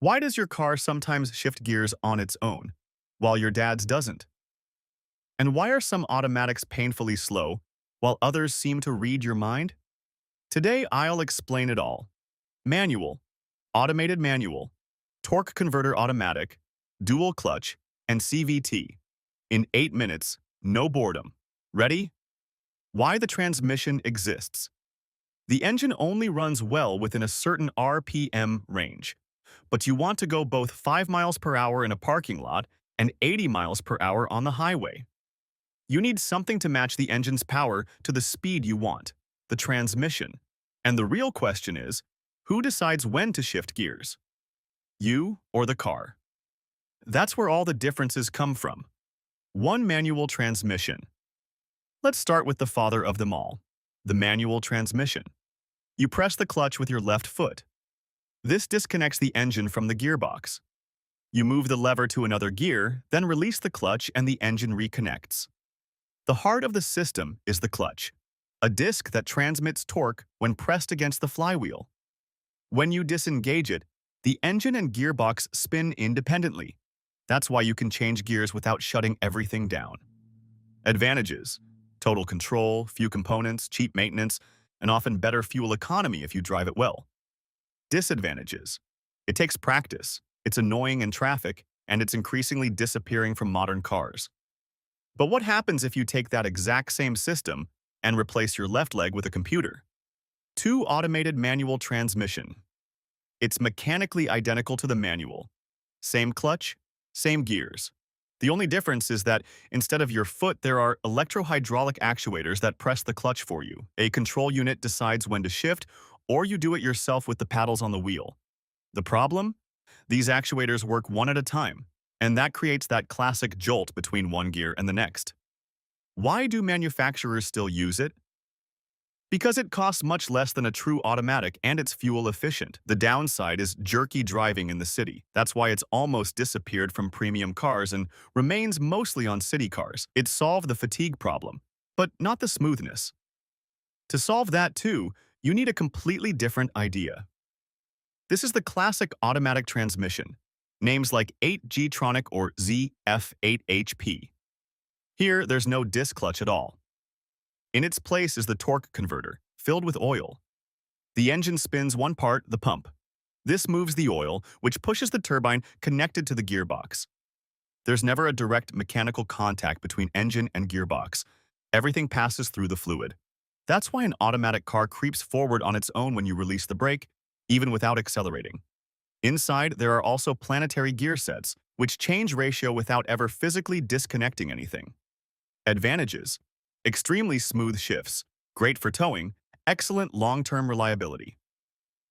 Why does your car sometimes shift gears on its own, while your dad's doesn't? And why are some automatics painfully slow, while others seem to read your mind? Today, I'll explain it all. Manual, automated manual, torque converter automatic, dual clutch, and CVT. In 8 minutes, no boredom. Ready? Why the transmission exists. The engine only runs well within a certain RPM range, but you want to go both 5 miles per hour in a parking lot and 80 miles per hour on the highway. You need something to match the engine's power to the speed you want, the transmission. And the real question is, who decides when to shift gears? You or the car? That's where all the differences come from. One manual transmission. Let's start with the father of them all, the manual transmission. You press the clutch with your left foot. This disconnects the engine from the gearbox. You move the lever to another gear, then release the clutch and the engine reconnects. The heart of the system is the clutch, a disc that transmits torque when pressed against the flywheel. When you disengage it, the engine and gearbox spin independently. That's why you can change gears without shutting everything down. Advantages: total control, few components, cheap maintenance, and often better fuel economy if you drive it well. Disadvantages: it takes practice, it's annoying in traffic, and it's increasingly disappearing from modern cars. But what happens if you take that exact same system and replace your left leg with a computer? Two automated manual transmission. It's mechanically identical to the manual. Same clutch, same gears. The only difference is that instead of your foot, there are electrohydraulic actuators that press the clutch for you. A control unit decides when to shift, or you do it yourself with the paddles on the wheel. The problem? These actuators work one at a time, and that creates that classic jolt between one gear and the next. Why do manufacturers still use it? Because it costs much less than a true automatic and it's fuel efficient. The downside is jerky driving in the city. That's why it's almost disappeared from premium cars and remains mostly on city cars. It solved the fatigue problem, but not the smoothness. To solve that too, you need a completely different idea. This is the classic automatic transmission, names like 8G-tronic or ZF8HP. Here, there's no disc clutch at all. In its place is the torque converter, filled with oil. The engine spins one part, the pump. This moves the oil, which pushes the turbine connected to the gearbox. There's never a direct mechanical contact between engine and gearbox. Everything passes through the fluid. That's why an automatic car creeps forward on its own when you release the brake, even without accelerating. Inside, there are also planetary gear sets, which change ratio without ever physically disconnecting anything. Advantages: extremely smooth shifts, great for towing, excellent long-term reliability.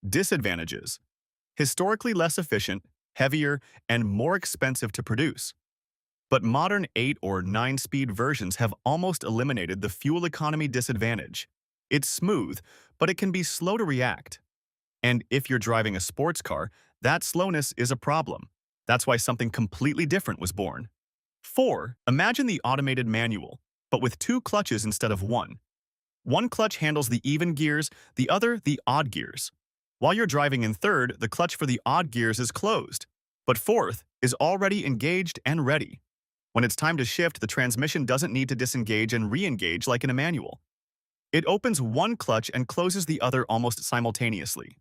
Disadvantages: historically less efficient, heavier, and more expensive to produce. But modern 8 or 9-speed versions have almost eliminated the fuel economy disadvantage. It's smooth, but it can be slow to react. And if you're driving a sports car, that slowness is a problem. That's why something completely different was born. 4. Imagine the automated manual, but with 2 clutches instead of 1. One clutch handles the even gears, the other the odd gears. While you're driving in third, the clutch for the odd gears is closed, but fourth is already engaged and ready. When it's time to shift, the transmission doesn't need to disengage and re-engage like in a manual. It opens one clutch and closes the other almost simultaneously.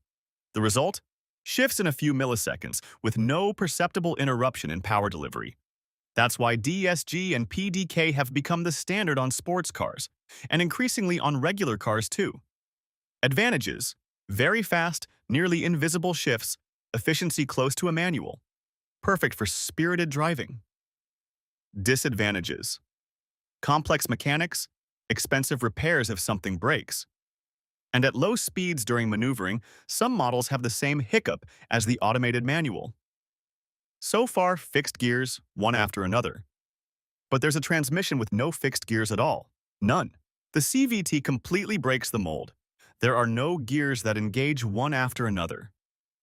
The result? Shifts in a few milliseconds with no perceptible interruption in power delivery. That's why DSG and PDK have become the standard on sports cars, and increasingly on regular cars too. Advantages: very fast, nearly invisible shifts, efficiency close to a manual. Perfect for spirited driving. Disadvantages: complex mechanics, expensive repairs if something breaks. And at low speeds during maneuvering, some models have the same hiccup as the automated manual. So far, fixed gears, one after another. But there's a transmission with no fixed gears at all. None. The CVT completely breaks the mold. There are no gears that engage one after another.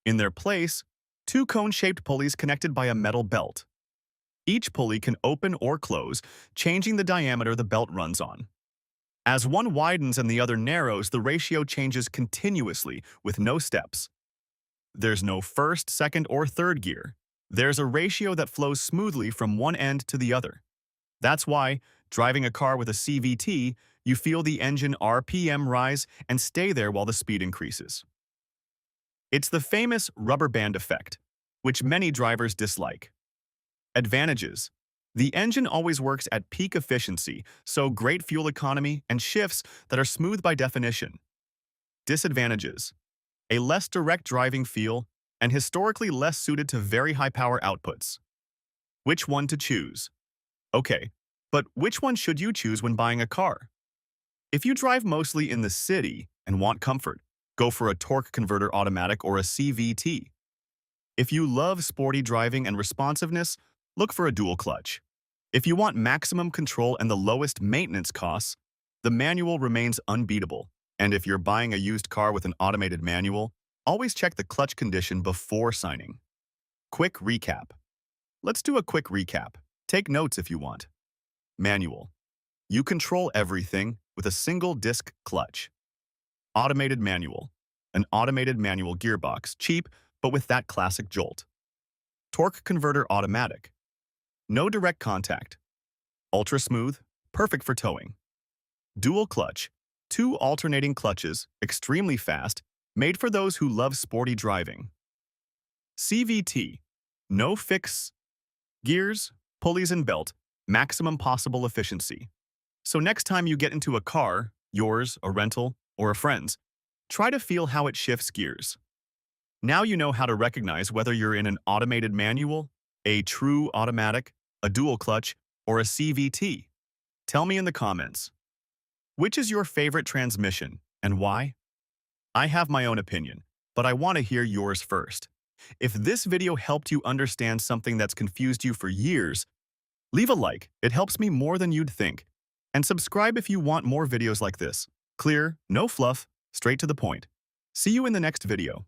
In their place, 2 cone-shaped pulleys connected by a metal belt. Each pulley can open or close, changing the diameter the belt runs on. As one widens and the other narrows, the ratio changes continuously with no steps. There's no first, second, or third gear. There's a ratio that flows smoothly from one end to the other. That's why, driving a car with a CVT, you feel the engine RPM rise and stay there while the speed increases. It's the famous rubber band effect, which many drivers dislike. Advantages. The engine always works at peak efficiency, so great fuel economy and shifts that are smooth by definition. Disadvantages. A less direct driving feel and historically less suited to very high power outputs. Which one to choose? Okay, but which one should you choose when buying a car? If you drive mostly in the city and want comfort, go for a torque converter automatic or a CVT. If you love sporty driving and responsiveness, look for a dual clutch. If you want maximum control and the lowest maintenance costs, the manual remains unbeatable. And if you're buying a used car with an automated manual, always check the clutch condition before signing. Quick recap. Let's do a quick recap. Take notes if you want. Manual. You control everything with a single disc clutch. Automated manual. An automated manual gearbox, cheap, but with that classic jolt. Torque converter automatic. No direct contact. Ultra smooth, perfect for towing. Dual clutch. 2 alternating clutches, extremely fast, made for those who love sporty driving. CVT. No fix. Gears, pulleys and belt, maximum possible efficiency. So next time you get into a car, yours, a rental, or a friend's, try to feel how it shifts gears. Now you know how to recognize whether you're in an automated manual, a true automatic, a dual clutch, or a CVT. Tell me in the comments. Which is your favorite transmission, and why? I have my own opinion, but I want to hear yours first. If this video helped you understand something that's confused you for years, leave a like, it helps me more than you'd think. And subscribe if you want more videos like this. Clear, no fluff, straight to the point. See you in the next video.